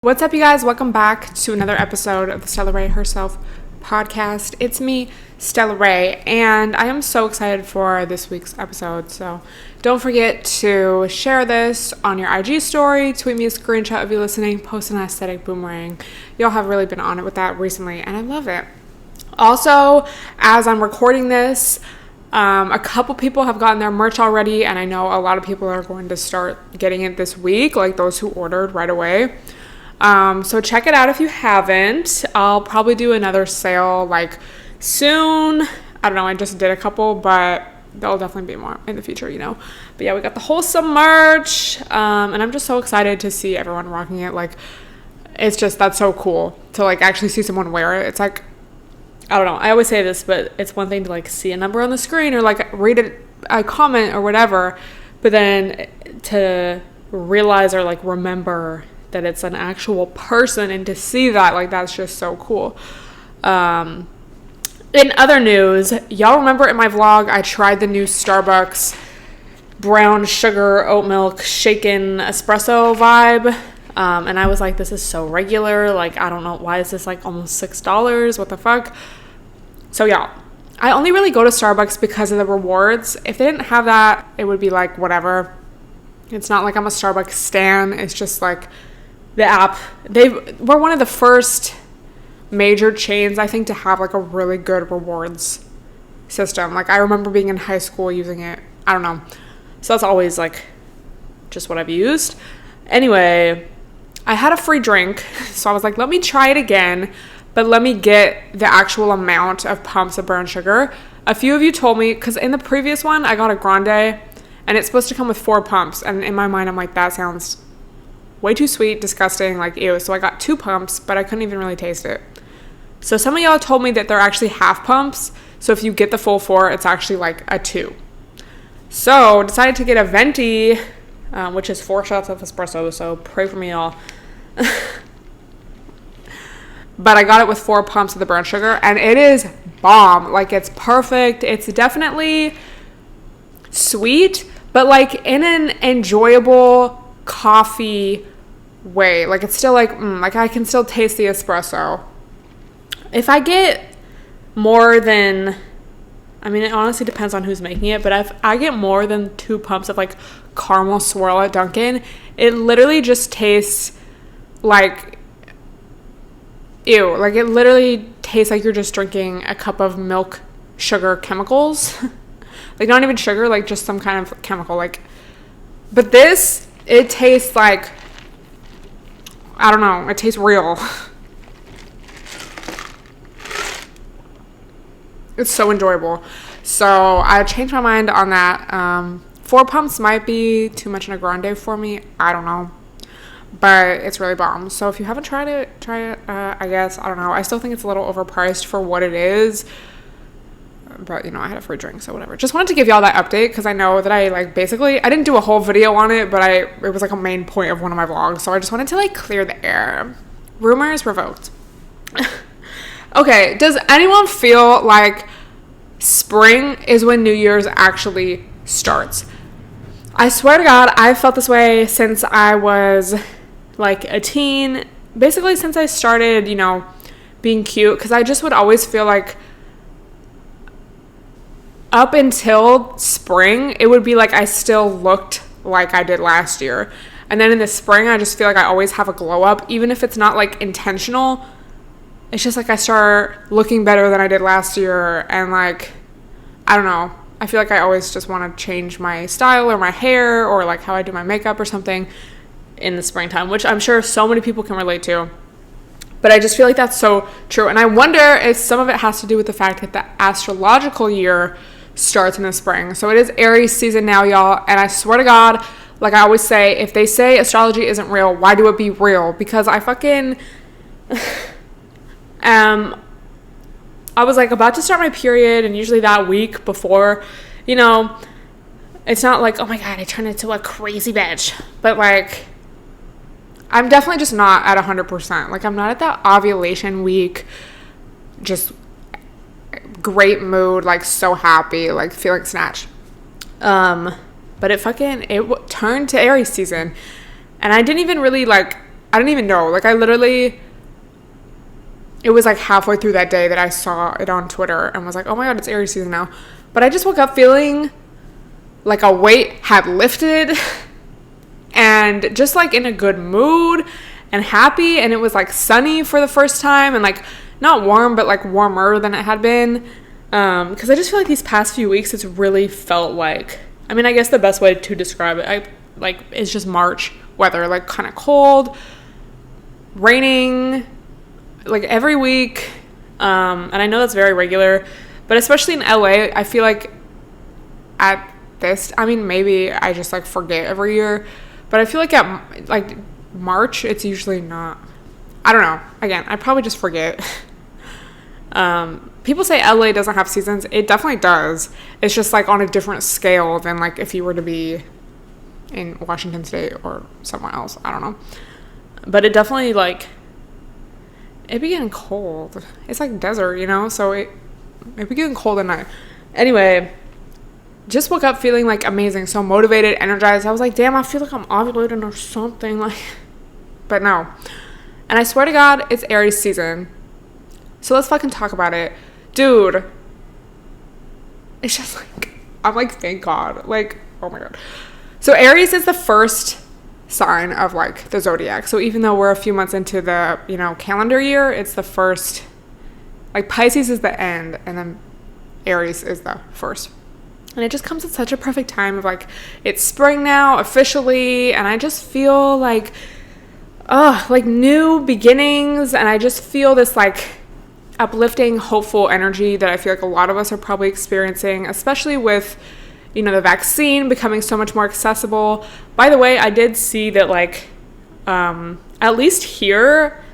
What's up, you guys? Welcome back to another episode of the Stella Ray Herself podcast. It's me, Stella Ray, and I am so excited for this week's episode. So don't forget to share this on your IG story, tweet me a screenshot of you listening, post an aesthetic boomerang. Y'all have really been on it with that recently, and I love it. Also, as I'm recording this, a couple people have gotten their merch already, and I know a lot of people are going to start getting it this week, like those who ordered right away. So check it out if you haven't. I'll probably do another sale like soon. I don't know, I just did a couple, but there'll definitely be more in the future, But yeah, we got the wholesome merch, and I'm just so excited to see everyone rocking it. Like, that's so cool to like actually see someone wear it. It's like, I don't know, I always say this, but it's one thing to like see a number on the screen or like read a comment or whatever, but then to realize or like remember that it's an actual person and to see that, like, that's just so cool. In other news, y'all remember in my vlog, I tried the new Starbucks brown sugar oat milk shaken espresso vibe. And I was like, this is so regular. Like, I don't know. Why is this like almost $6? What the fuck? So y'all, I only really go to Starbucks because of the rewards. If they didn't have that, it would be like, whatever. It's not like I'm a Starbucks stan. It's just like, the app, they were one of the first major chains, I think, to have like a really good rewards system. Like, I remember being in high school using it. I don't know. So that's always like just what I've used. Anyway, I had a free drink, so I was like, let me try it again, but let me get the actual amount of pumps of brown sugar. A few of you told me, because in the previous one, I got a grande, and it's supposed to come with 4 pumps. And in my mind, I'm like, that sounds way too sweet, disgusting, like, ew. So I got 2 pumps, but I couldn't even really taste it. So some of y'all told me that they're actually half pumps. So if you get the full 4, it's actually like a 2. So decided to get a venti, which is 4 shots of espresso. So pray for me, y'all. But I got it with 4 pumps of the brown sugar, and it is bomb. Like, it's perfect. It's definitely sweet, but like in an enjoyable coffee way. Like, it's still like I can still taste the espresso. If I get more than, I mean, it honestly depends on who's making it, but if I get more than 2 pumps of like caramel swirl at Dunkin', it literally just tastes like ew. Like, it literally tastes like you're just drinking a cup of milk sugar chemicals. Like, not even sugar, like just some kind of chemical. Like, but this, it tastes like, I don't know, it tastes real. It's so enjoyable. So I changed my mind on that. 4 pumps might be too much in a grande for me. I don't know. But it's really bomb. So if you haven't tried it, try it. I guess. I don't know. I still think it's a little overpriced for what it is. But, I had a free drink, so whatever. Just wanted to give y'all that update because I know that I, like, basically, I didn't do a whole video on it, but it was, like, a main point of one of my vlogs. So I just wanted to, like, clear the air. Rumors revoked. Okay, does anyone feel like spring is when New Year's actually starts? I swear to God, I've felt this way since I was, like, a teen. Basically, since I started, being cute. Because I just would always feel like up until spring, it would be like I still looked like I did last year. And then in the spring, I just feel like I always have a glow up. Even if it's not like intentional, it's just like I start looking better than I did last year. And like, I don't know. I feel like I always just want to change my style or my hair or like how I do my makeup or something in the springtime, which I'm sure so many people can relate to. But I just feel like that's so true. And I wonder if some of it has to do with the fact that the astrological year starts in the spring. So it is Aries season now, y'all. And I swear to God, like I always say, if they say astrology isn't real, why do it be real? Because I fucking I was like about to start my period, and usually that week before, it's not like, oh my God, I turned into a crazy bitch. But like, I'm definitely just not at 100%. Like, I'm not at that ovulation week, just great mood, like so happy, like feeling snatched. But it turned to Aries season, and I didn't even really like I didn't even know. Like, I literally, it was like halfway through that day that I saw it on Twitter and was like, oh my God, it's Aries season now. But I just woke up feeling like a weight had lifted and just like in a good mood and happy. And it was like sunny for the first time and like not warm, but like warmer than it had been. Because I just feel like these past few weeks, it's really felt like, I mean, I guess the best way to describe it, it's just March weather, like kind of cold, raining, like every week. And I know that's very regular, but especially in LA, I feel like at this, I mean, maybe I just like forget every year, but I feel like at like March, it's usually not, I don't know. Again, I probably just forget. People say LA doesn't have seasons. It definitely does. It's just like on a different scale than like if you were to be in Washington State or somewhere else. I don't know. But it definitely like, it be getting cold. It's like desert, you know? So it be getting cold at night. Anyway, just woke up feeling like amazing. So motivated, energized. I was like, damn, I feel like I'm ovulating or something. Like, but no. And I swear to God, it's Aries season. So let's fucking talk about it. Dude, it's just like, I'm like, thank God. Like, oh my God. So Aries is the first sign of like the zodiac. So even though we're a few months into the, you know, calendar year, it's the first. Like Pisces is the end and then Aries is the first. And it just comes at such a perfect time of like, it's spring now officially. And I just feel like, like new beginnings. And I just feel this like uplifting, hopeful energy that I feel like a lot of us are probably experiencing, especially with, you know, the vaccine becoming so much more accessible. By the way, I did see that like, at least here,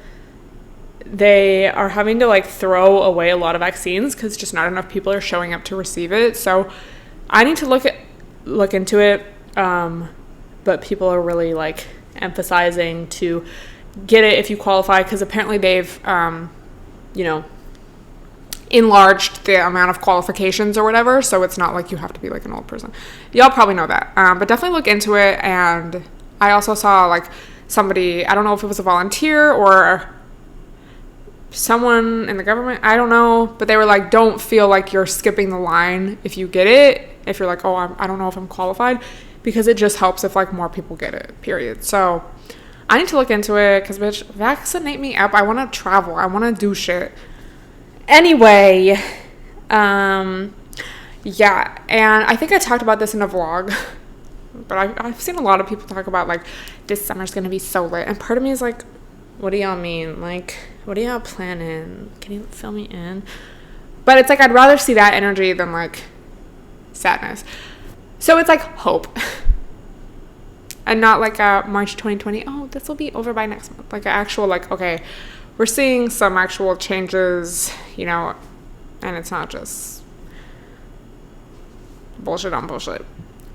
they are having to like throw away a lot of vaccines because just not enough people are showing up to receive it. So I need to look into it. But people are really like emphasizing to get it if you qualify, because apparently they've, you know, enlarged the amount of qualifications or whatever, so it's not like you have to be like an old person. Y'all probably know that, but definitely look into it. And I also saw like somebody, I don't know if it was a volunteer or someone in the government, I don't know, but they were like, don't feel like you're skipping the line if you get it, if you're like, oh, I don't know if I'm qualified, because it just helps if like more people get it, period. So I need to look into it because, bitch, vaccinate me up. I want to travel. I want to do shit. Anyway, yeah, and I think I talked about this in a vlog, but I've seen a lot of people talk about, like, this summer's going to be so lit, and part of me is like, what do y'all mean? Like, what are y'all planning? Can you fill me in? But it's like, I'd rather see that energy than, like, sadness. So it's like hope. And not like a March 2020, oh, this will be over by next month. Like an actual, like, okay, we're seeing some actual changes, you know, and it's not just bullshit on bullshit.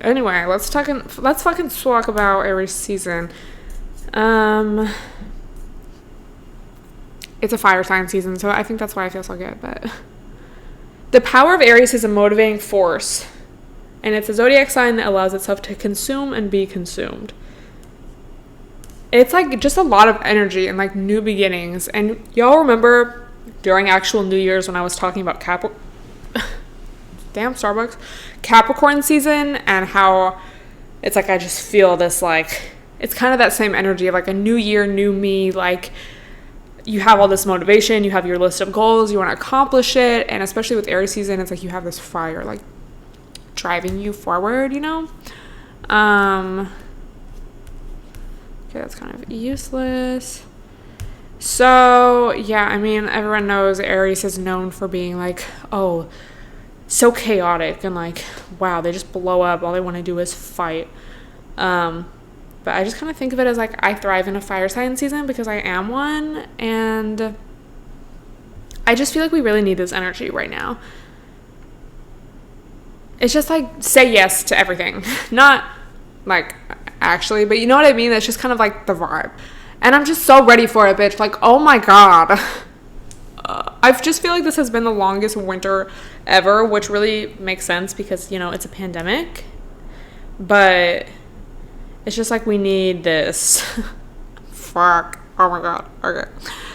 Anyway, let's fucking talk about Aries season. It's a fire sign season, so I think that's why I feel so good. But the power of Aries is a motivating force, and it's a zodiac sign that allows itself to consume and be consumed. It's like just a lot of energy and like new beginnings. And y'all remember during actual New Year's when I was talking about damn Starbucks, Capricorn season, and how it's like I just feel this, like, it's kind of that same energy of like a new year, new me. Like, you have all this motivation, you have your list of goals, you want to accomplish it, and especially with Aries season, it's like you have this fire like driving you forward, you know. Okay, that's kind of useless. So yeah, I mean, everyone knows Aries is known for being like, oh, so chaotic and like, wow, they just blow up, all they want to do is fight. But I just kind of think of it as like, I thrive in a fire sign season because I am one, and I just feel like we really need this energy right now. It's just like, say yes to everything. Not like actually, but you know what I mean? That's just kind of like the vibe. And I'm just so ready for it, bitch. Like, oh my God. I just feel like this has been the longest winter ever, which really makes sense because, you know, it's a pandemic. But it's just like we need this fuck? Oh my god. Okay.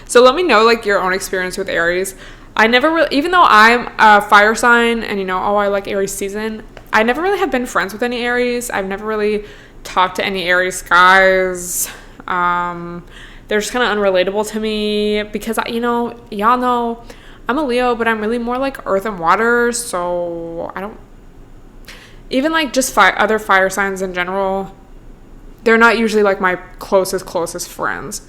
So let me know, like, your own experience with Aries. I never really, even though I'm a fire sign and, you know, oh, I like Aries season, I never really have been friends with any Aries. I've never really talked to any Aries guys. They're just kind of unrelatable to me because, you know, y'all know I'm a Leo, but I'm really more like earth and water. So I don't, even like just other fire signs in general, they're not usually like my closest friends.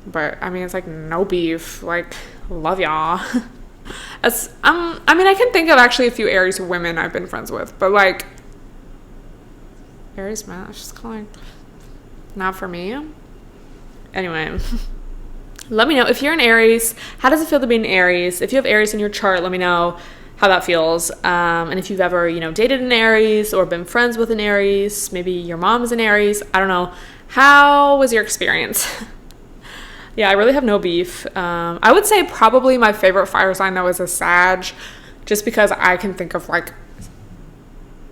But I mean, it's like no beef. Like, love y'all. I mean, I can think of actually a few Aries women I've been friends with, but like Aries man, it's just kind of like not for me. Anyway, let me know if you're an Aries. How does it feel to be an Aries? If you have Aries in your chart, let me know how that feels. And if you've ever, you know, dated an Aries or been friends with an Aries, maybe your mom is an Aries. I don't know. How was your experience? Yeah, I really have no beef. I would say probably my favorite fire sign, though, is a Sag, just because I can think of, like,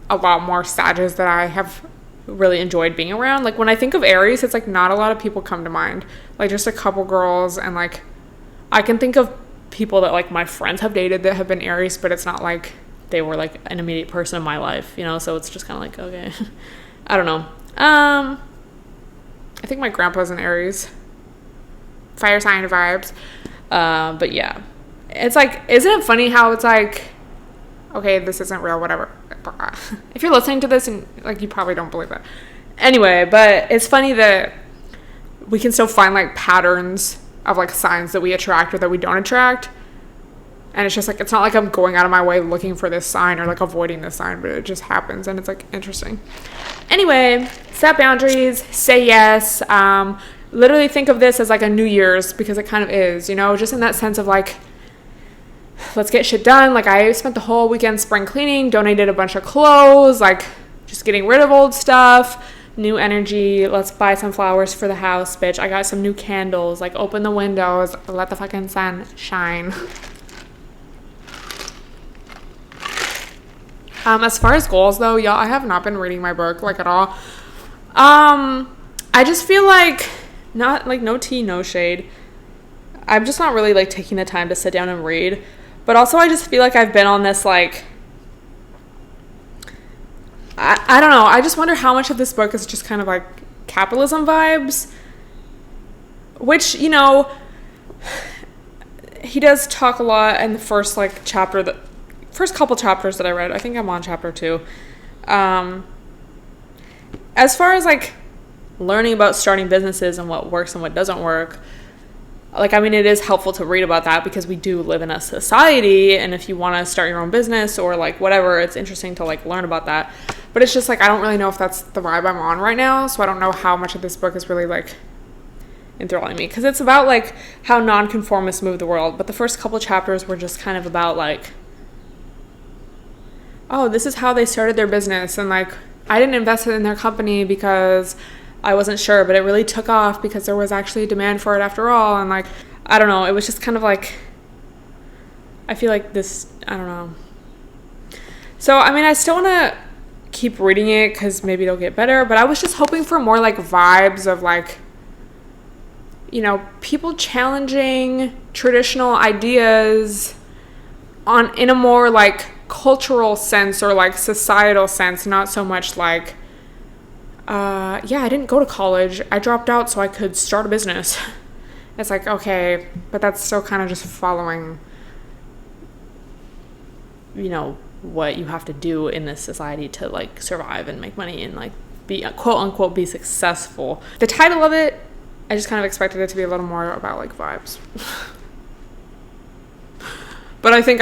a lot more Sages that I have really enjoyed being around. Like, when I think of Aries, it's, like, not a lot of people come to mind. Like, just a couple girls, and, like, I can think of people that, like, my friends have dated that have been Aries, but it's not, like, they were, like, an immediate person in my life, you know? So it's just kind of like, okay. I don't know. I think my grandpa's an Aries. Fire sign vibes. But yeah, it's like, isn't it funny how it's like, okay, this isn't real, whatever. If you're listening to this and like, you probably don't believe that anyway, but it's funny that we can still find like patterns of like signs that we attract or that we don't attract. And it's just like, it's not like I'm going out of my way looking for this sign or like avoiding this sign, but it just happens. And it's like interesting. Anyway, set boundaries, say yes. Literally think of this as like a New Year's, because it kind of is, you know, just in that sense of like, let's get shit done. Like, I spent the whole weekend spring cleaning, donated a bunch of clothes, like just getting rid of old stuff, new energy. Let's buy some flowers for the house, bitch. I got some new candles, like open the windows, let the fucking sun shine. As far as goals though, y'all, I have not been reading my book like at all. I just feel like, not like no tea, no shade, I'm just not really like taking the time to sit down and read. But also I just feel like I've been on this like, I don't know, I just wonder how much of this book is just kind of like capitalism vibes, which, you know, he does talk a lot in the first like chapter, the first couple chapters that I read. I think I'm on chapter 2. As far as like learning about starting businesses and what works and what doesn't work, like, I mean, it is helpful to read about that because we do live in a society, and if you want to start your own business or like whatever, it's interesting to like learn about that. But it's just like, I don't really know if that's the vibe I'm on right now, so I don't know how much of this book is really like enthralling me, because it's about like how nonconformists move the world, but the first couple chapters were just kind of about like, oh, this is how they started their business, and like, I didn't invest in their company because I wasn't sure, but it really took off because there was actually a demand for it after all. And like, I don't know, it was just kind of like, I feel like this, I don't know. So, I mean, I still want to keep reading it because maybe it'll get better, but I was just hoping for more like vibes of like, you know, people challenging traditional ideas in a more like cultural sense or like societal sense, not so much like, yeah, I didn't go to college, I dropped out so I could start a business. It's like, okay, but that's still kind of just following, you know, what you have to do in this society to like survive and make money and like be quote unquote be successful. The title of it, I just kind of expected it to be a little more about like vibes. But I think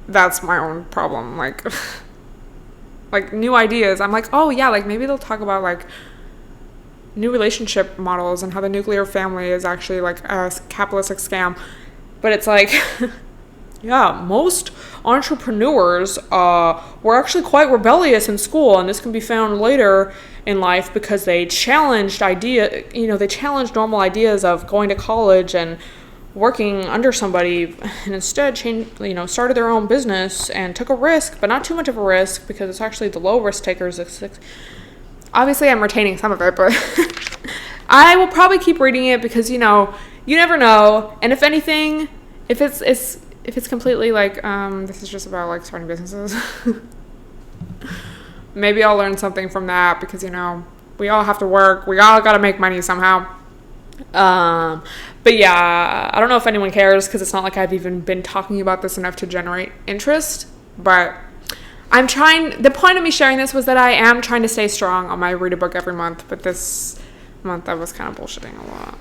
that's my own problem. Like, like new ideas. I'm like, oh yeah, like maybe they'll talk about like new relationship models and how the nuclear family is actually like a capitalistic scam. But it's like, yeah, most entrepreneurs were actually quite rebellious in school, and this can be found later in life because they challenged they challenged normal ideas of going to college and working under somebody, and instead started their own business and took a risk, but not too much of a risk because it's actually the low risk takers. Obviously I'm retaining some of it, but I will probably keep reading it because, you know, you never know. And if anything, if it's completely like, this is just about like starting businesses, maybe I'll learn something from that because, you know, we all have to work. We all got to make money somehow. But yeah, I don't know if anyone cares because it's not like I've even been talking about this enough to generate interest, but I'm trying, the point of me sharing this was that I am trying to stay strong on my read a book every month, but this month I was kind of bullshitting a lot.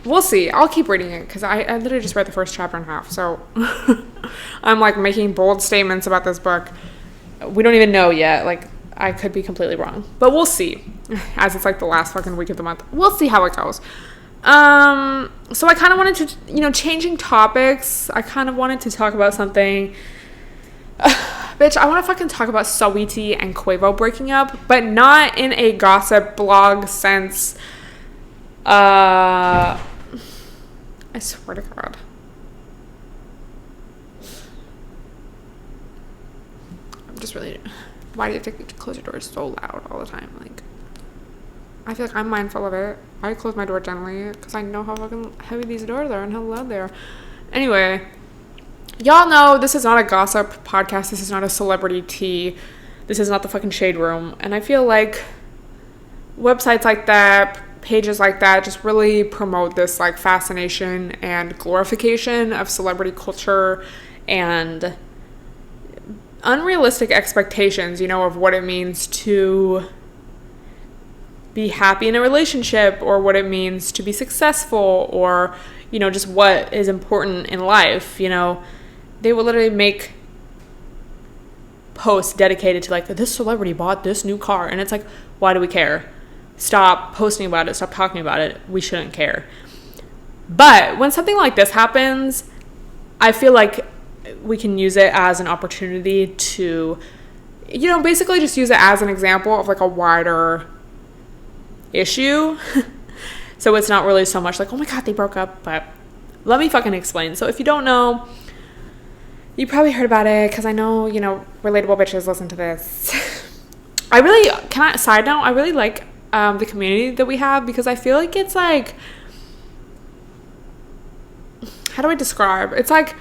We'll see. I'll keep reading it because I literally just read the first chapter and a half, so I'm like making bold statements about this book. We don't even know yet, like I could be completely wrong, but we'll see, as it's like the last fucking week of the month. We'll see how it goes. So I kind of wanted to, you know, changing topics, I kind of wanted to talk about something. Bitch, I want to fucking talk about Saweetie and Quavo breaking up, but not in a gossip blog sense. I swear to God. I'm just really... Why do you have to close your door so loud all the time? Like, I feel like I'm mindful of it. I close my door gently because I know how fucking heavy these doors are and how loud they are. Anyway, y'all know this is not a gossip podcast. This is not a celebrity tea. This is not the fucking shade room. And I feel like websites like that, pages like that, just really promote this like fascination and glorification of celebrity culture and unrealistic expectations, you know, of what it means to be happy in a relationship or what it means to be successful or, you know, just what is important in life. You know, they will literally make posts dedicated to like, this celebrity bought this new car, and it's like, why do we care? Stop posting about it, stop talking about it. We shouldn't care. But when something like this happens, I feel like we can use it as an opportunity to, you know, basically just use it as an example of like a wider issue. So it's not really so much like, oh my God, they broke up, but let me fucking explain. So if you don't know, you probably heard about it because I know, you know, relatable bitches listen to this. Side note, I really like the community that we have because I feel like it's like, how do I describe? It's like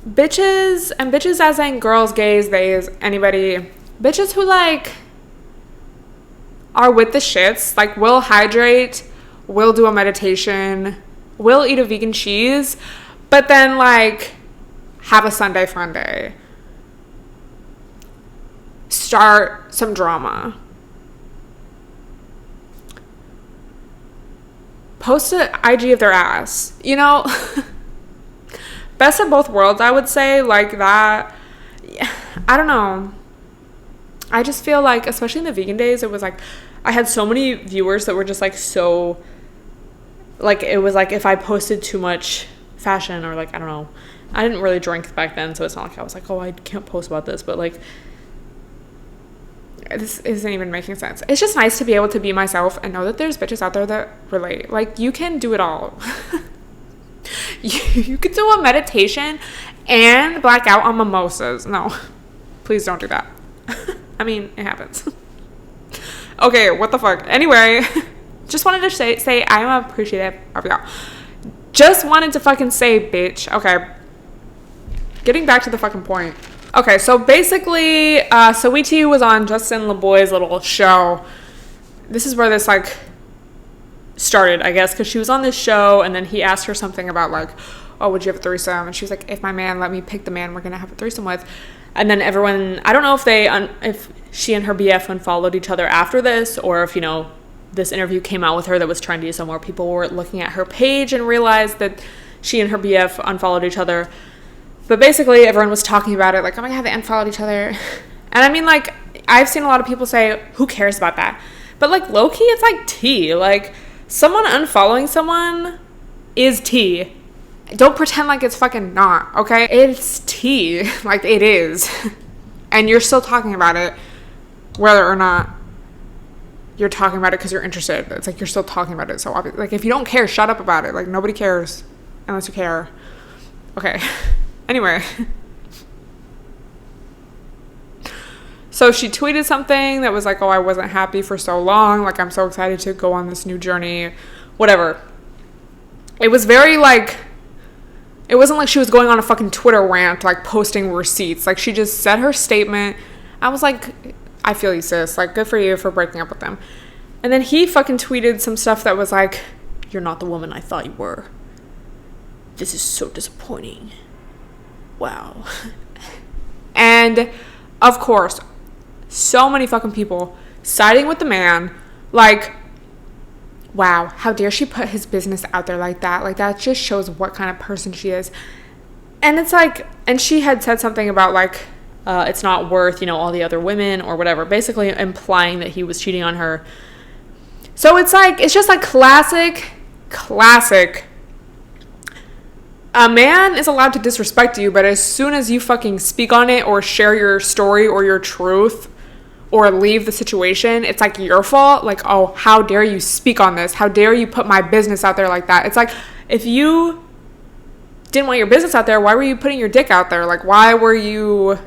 bitches, and bitches as in girls, gays, theys, anybody, bitches who like are with the shits, like will hydrate, will do a meditation, will eat a vegan cheese, but then like have a Sunday fun day, start some drama, post an IG of their ass, you know. Best of both worlds, I would say, like that. I don't know. I just feel like, especially in the vegan days, it was like, I had so many viewers that were just like so, like, it was like if I posted too much fashion or like, I don't know. I didn't really drink back then, so it's not like I was like, oh, I can't post about this, but like, this isn't even making sense. It's just nice to be able to be myself and know that there's bitches out there that relate. Like, you can do it all. You could do a meditation and black out on mimosas. No, please don't do that. I mean, it happens. Okay, what the fuck? Anyway, just wanted to say I'm appreciative of y'all. Just wanted to fucking say, bitch. Okay, getting back to the fucking point. Okay, so basically, Saweetie was on Justin LeBoy's little show. This is where this like started, I guess, because she was on this show and then he asked her something about like, oh, would you have a threesome? And she was like, if my man let me pick the man we're gonna have a threesome with. And then everyone, I don't know if if she and her BF unfollowed each other after this, or if, you know, this interview came out with her that was trendy, so more people were looking at her page and realized that she and her BF unfollowed each other. But basically everyone was talking about it like, oh my God, they unfollowed each other. And I mean, like, I've seen a lot of people say, who cares about that? But like, low-key, it's like tea. Like, someone unfollowing someone is tea. Don't pretend like it's fucking not, okay? It's tea. Like, it is. And you're still talking about it, whether or not you're talking about it because you're interested. It's like you're still talking about it. So, obviously, like, if you don't care, shut up about it. Like, nobody cares unless you care. Okay. Anyway. So she tweeted something that was like, oh, I wasn't happy for so long. Like, I'm so excited to go on this new journey, whatever. It was very like, it wasn't like she was going on a fucking Twitter rant, like posting receipts. Like, she just said her statement. I was like, I feel you, sis. Like, good for you for breaking up with them. And then he fucking tweeted some stuff that was like, you're not the woman I thought you were. This is so disappointing. Wow. And of course, so many fucking people siding with the man. Like, wow, how dare she put his business out there like that? Like, that just shows what kind of person she is. And it's like, and she had said something about like, it's not worth, you know, all the other women or whatever, basically implying that he was cheating on her. So it's like, it's just like classic. A man is allowed to disrespect you, but as soon as you fucking speak on it or share your story or your truth or leave the situation, it's like your fault. Like, oh, how dare you speak on this? How dare you put my business out there like that? It's like, if you didn't want your business out there, why were you putting your dick out there? Like, why were you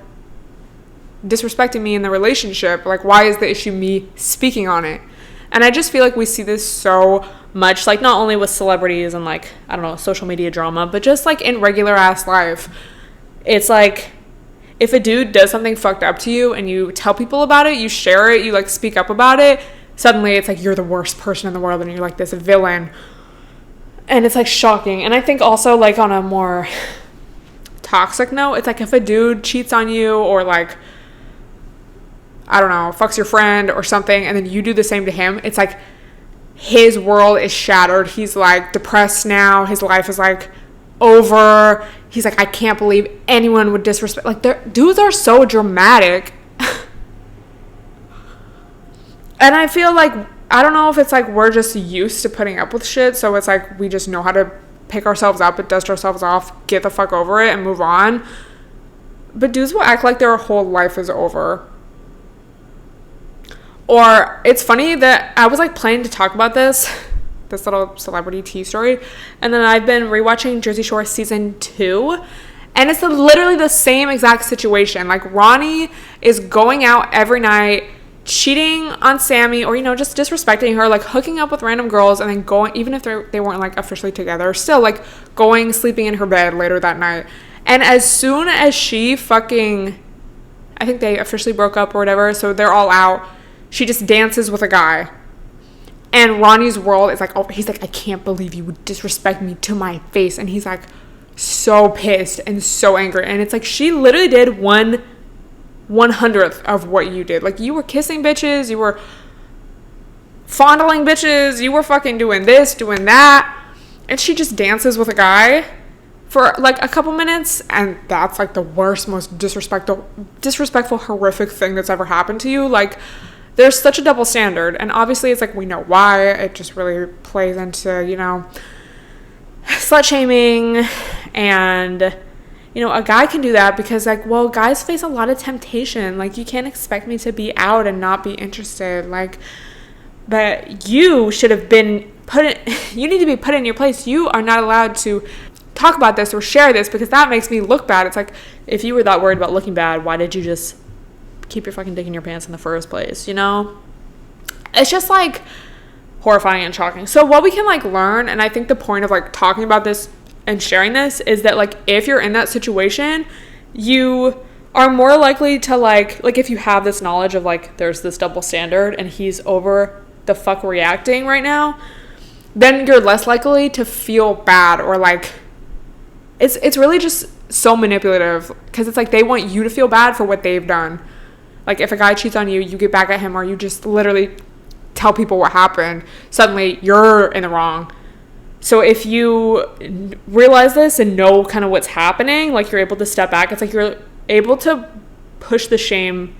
disrespecting me in the relationship? Like, why is the issue me speaking on it? And I just feel like we see this so much, like, not only with celebrities and, like, I don't know, social media drama, but just, like, in regular ass life. It's like, if a dude does something fucked up to you and you tell people about it, you share it, you, like, speak up about it, suddenly it's like you're the worst person in the world and you're, like, this villain. And it's, like, shocking. And I think also, like, on a more toxic note, it's like if a dude cheats on you or, like, I don't know, fucks your friend or something, and then you do the same to him, it's like his world is shattered. He's like depressed now. His life is like over. He's like, I can't believe anyone would disrespect. Like, dudes are so dramatic. And I feel like, I don't know if it's like we're just used to putting up with shit, so it's like we just know how to pick ourselves up and dust ourselves off, get the fuck over it and move on. But dudes will act like their whole life is over. Or it's funny that I was like planning to talk about this little celebrity tea story, and then I've been rewatching Jersey Shore season 2, and it's literally the same exact situation. Like, Ronnie is going out every night, cheating on Sammy, or, you know, just disrespecting her, like hooking up with random girls, and then going, even if they weren't like officially together, still like going, sleeping in her bed later that night. And as soon as she fucking, I think they officially broke up or whatever, so they're all out, she just dances with a guy. And Ronnie's world is like, oh, he's like, I can't believe you would disrespect me to my face. And he's like so pissed and so angry. And it's like, she literally did 1/100th of what you did. Like, you were kissing bitches, you were fondling bitches, you were fucking doing this, doing that. And she just dances with a guy for like a couple minutes, and that's like the worst, most disrespectful, horrific thing that's ever happened to you. Like, there's such a double standard, and obviously it's like, we know why. It just really plays into, you know, slut shaming, and, you know, a guy can do that because, like, well, guys face a lot of temptation. Like, you can't expect me to be out and not be interested. Like, but you should have been you need to be put in your place. You are not allowed to talk about this or share this because that makes me look bad. It's like, if you were that worried about looking bad, why did you just keep your fucking dick in your pants in the first place, you know? It's just like horrifying and shocking. So what we can like learn, and I think the point of like talking about this and sharing this is that, like, if you're in that situation, you are more likely to like if you have this knowledge of like there's this double standard and he's over the fuck reacting right now, then you're less likely to feel bad, or like it's really just so manipulative because it's like they want you to feel bad for what they've done. Like, if a guy cheats on you, you get back at him, or you just literally tell people what happened, suddenly you're in the wrong. So if you realize this and know kind of what's happening, like, you're able to step back. It's like you're able to push the shame,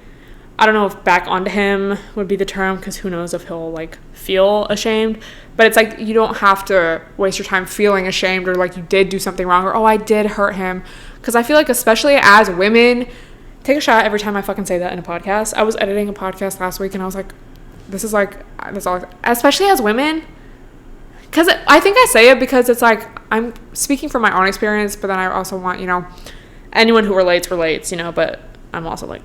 I don't know if back onto him would be the term, because who knows if he'll like feel ashamed, but it's like you don't have to waste your time feeling ashamed, or like you did do something wrong, or oh, I did hurt him. Because I feel like, especially as women, take a shot every time I fucking say that in a podcast. I was editing a podcast last week and I was like, this is like, that's all, especially as women, because I think I say it because it's like I'm speaking from my own experience, but then I also want, you know, anyone who relates, you know, but I'm also like,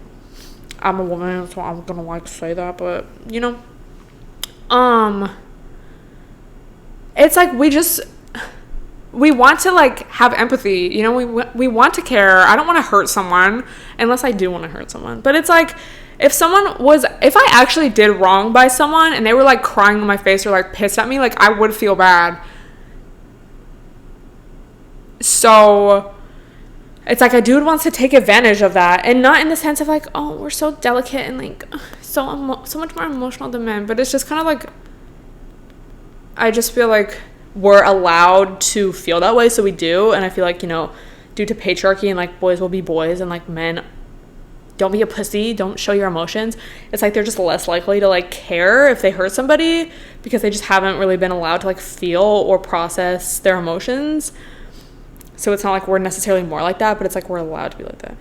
I'm a woman, so I'm gonna like say that, but you know, it's like we want to like have empathy, you know, we want to care. I don't want to hurt someone unless I do want to hurt someone. But it's like if I actually did wrong by someone and they were like crying in my face or like pissed at me, like I would feel bad. So it's like a dude wants to take advantage of that, and not in the sense of like, oh, we're so delicate and like so much more emotional than men, but it's just kind of like I just feel like we're allowed to feel that way, so we do. And I feel like, you know, due to patriarchy and like boys will be boys and like men, don't be a pussy, don't show your emotions. It's like they're just less likely to like care if they hurt somebody because they just haven't really been allowed to like feel or process their emotions. So it's not like we're necessarily more like that, but it's like we're allowed to be like that.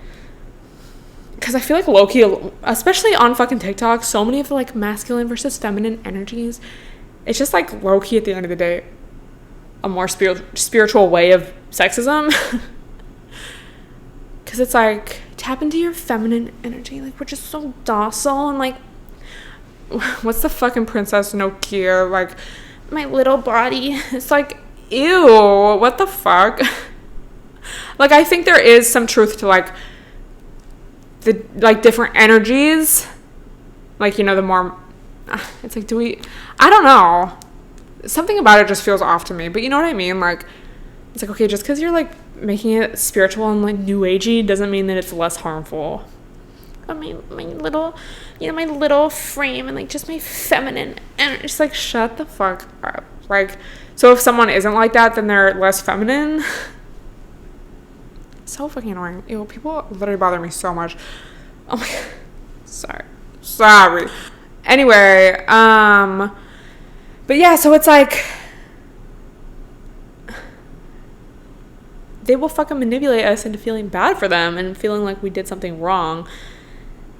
Because I feel like low-key, especially on fucking TikTok, so many of the like masculine versus feminine energies, it's just like low-key at the end of the day a more spiritual way of sexism. Because it's like, tap into your feminine energy. Like, we're just so docile and like, what's the fucking Princess Nokia? Like, my little body. It's like, ew, what the fuck? Like, I think there is some truth to like the like different energies. Like, you know, the more, it's like, I don't know. Something about it just feels off to me, but you know what I mean? Like, it's like, okay, just because you're like making it spiritual and like new agey doesn't mean that it's less harmful. But my little, you know, my little frame and like just my feminine, and it's like, shut the fuck up. Like, so if someone isn't like that, then they're less feminine. So fucking annoying. Ew, people literally bother me so much. Oh my god. Sorry. Anyway, but yeah, so it's like they will fucking manipulate us into feeling bad for them and feeling like we did something wrong.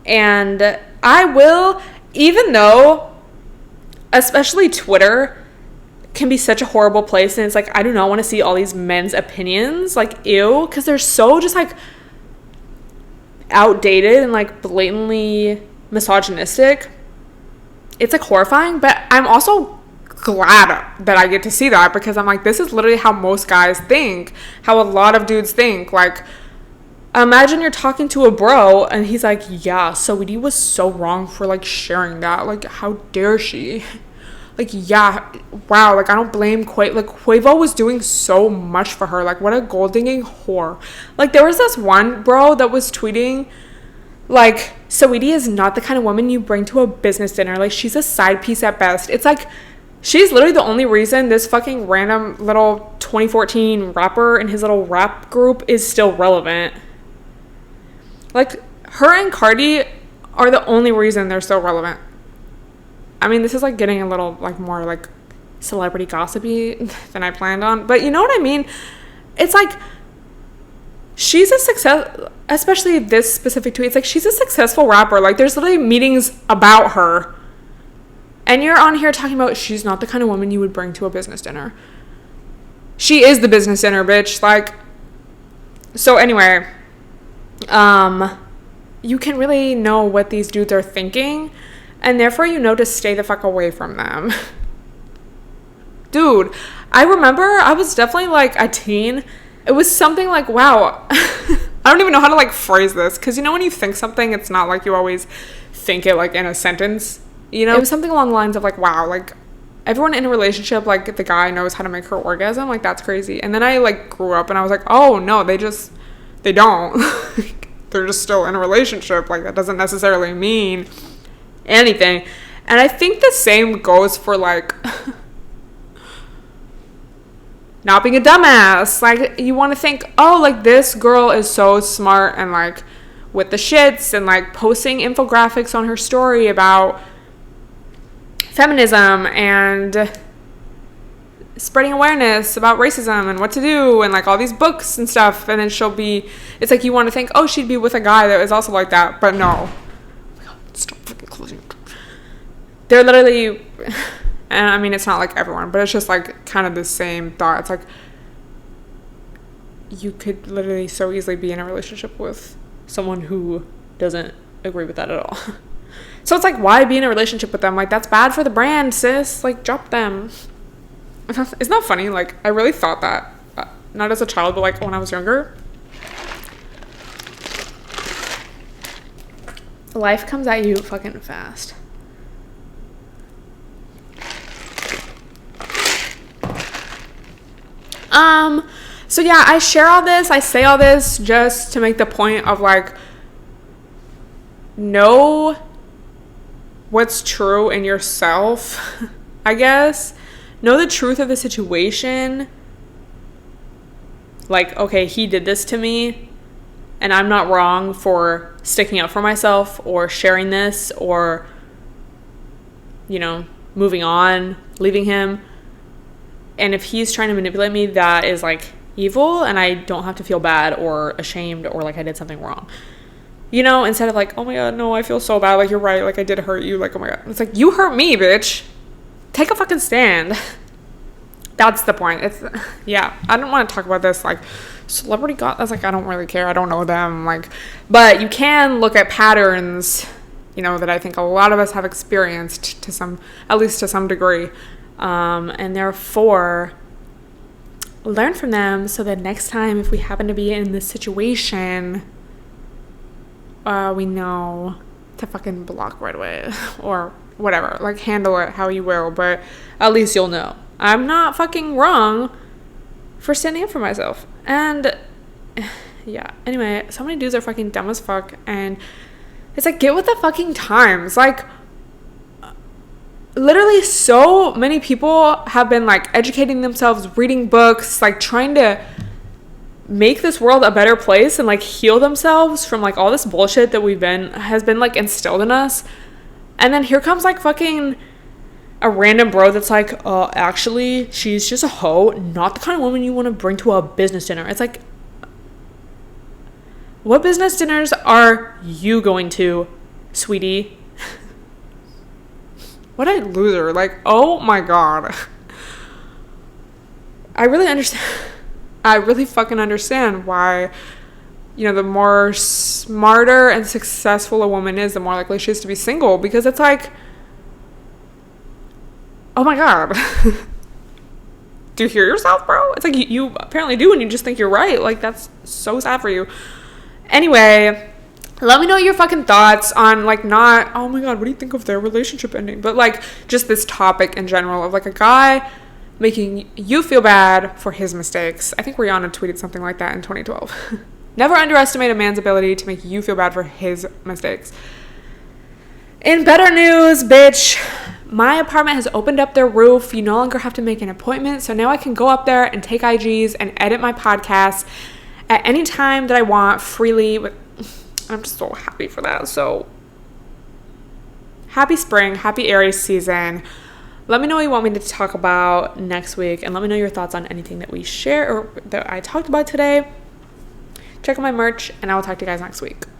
And I will, even though especially Twitter can be such a horrible place, and it's like, I do not want to see all these men's opinions, like, ew, because they're so just like outdated and like blatantly misogynistic. It's like horrifying, but I'm also glad that I get to see that, because I'm like, this is literally how most guys think, how a lot of dudes think. Like, imagine you're talking to a bro and he's like, yeah, saweetie was so wrong for like sharing that, like, how dare she? Like, yeah, wow, like, I don't blame Quavo was doing so much for her, like, what a gold digging whore. Like, there was this one bro that was tweeting like, saweetie is not the kind of woman you bring to a business dinner, like, she's a side piece at best. It's like, she's literally the only reason this fucking random little 2014 rapper and his little rap group is still relevant. Like, her and Cardi are the only reason they're still relevant. I mean, this is like getting a little like more like celebrity gossipy than I planned on, but you know what I mean? It's like, she's a success, especially this specific tweet. It's like, she's a successful rapper. Like, there's literally meetings about her. And you're on here talking about she's not the kind of woman you would bring to a business dinner. She is the business dinner, bitch. Like, so anyway, you can really know what these dudes are thinking, and therefore you know to stay the fuck away from them. Dude, I remember I was definitely like a teen. It was something like, wow, I don't even know how to like phrase this, because you know when you think something, it's not like you always think it like in a sentence. You know, it was something along the lines of like, wow, like, everyone in a relationship, like, the guy knows how to make her orgasm. Like, that's crazy. And then I, like, grew up and I was like, oh, no, they don't. They're just still in a relationship. Like, that doesn't necessarily mean anything. And I think the same goes for, like, not being a dumbass. Like, you want to think, oh, like, this girl is so smart and, like, with the shits and, like, posting infographics on her story about feminism and spreading awareness about racism and what to do and like all these books and stuff, and then it's like you want to think, oh, she'd be with a guy that is also like that, but no. Oh my god, stop fucking closing. They're literally, and I mean, it's not like everyone, but it's just like kind of the same thought. It's like you could literally so easily be in a relationship with someone who doesn't agree with that at all. So it's like, why be in a relationship with them? Like, that's bad for the brand, sis. Like, drop them. Isn't that funny? Like, I really thought that. Not as a child, but like when I was younger. Life comes at you fucking fast. So yeah, I share all this. I say all this just to make the point of like, know what's true in yourself, I guess. Know the truth of the situation. Like, okay, he did this to me, and I'm not wrong for sticking up for myself or sharing this or, you know, moving on, leaving him. And if he's trying to manipulate me, that is like evil, and I don't have to feel bad or ashamed or like I did something wrong. You know, instead of like, oh my God, no, I feel so bad. Like, you're right. Like, I did hurt you. Like, oh my God. It's like, you hurt me, bitch. Take a fucking stand. That's the point. It's, yeah, I don't want to talk about this. Like, celebrity God, that's like, I don't really care. I don't know them. Like, but you can look at patterns, you know, that I think a lot of us have experienced to some, at least to some degree. And therefore, learn from them so that next time, if we happen to be in this situation, we know to fucking block right away or whatever. Like, handle it how you will, but at least you'll know. I'm not fucking wrong for standing up for myself. And yeah, anyway, so many dudes are fucking dumb as fuck, and it's like, get with the fucking times. Like, literally so many people have been like educating themselves, reading books, like trying to make this world a better place and like heal themselves from like all this bullshit that has been like instilled in us. And then here comes like fucking a random bro that's like, actually, she's just a hoe, not the kind of woman you want to bring to a business dinner. It's like, what business dinners are you going to, sweetie? What a loser. Like, oh my God. I really understand. I really fucking understand why, you know, the more smarter and successful a woman is, the more likely she is to be single. Because it's like, oh my God. Do you hear yourself, bro? It's like you apparently do, and you just think you're right. Like, that's so sad for you. Anyway, let me know your fucking thoughts on, like, not, oh my God, what do you think of their relationship ending? But, like, just this topic in general of, like, a guy making you feel bad for his mistakes. I think Rihanna tweeted something like that in 2012. Never underestimate a man's ability to make you feel bad for his mistakes. In better news, bitch, my apartment has opened up their roof. You no longer have to make an appointment. So now I can go up there and take IGs and edit my podcast at any time that I want freely. I'm just so happy for that. So happy spring, happy Aries season. Let me know what you want me to talk about next week, and let me know your thoughts on anything that we share or that I talked about today. Check out my merch, and I will talk to you guys next week.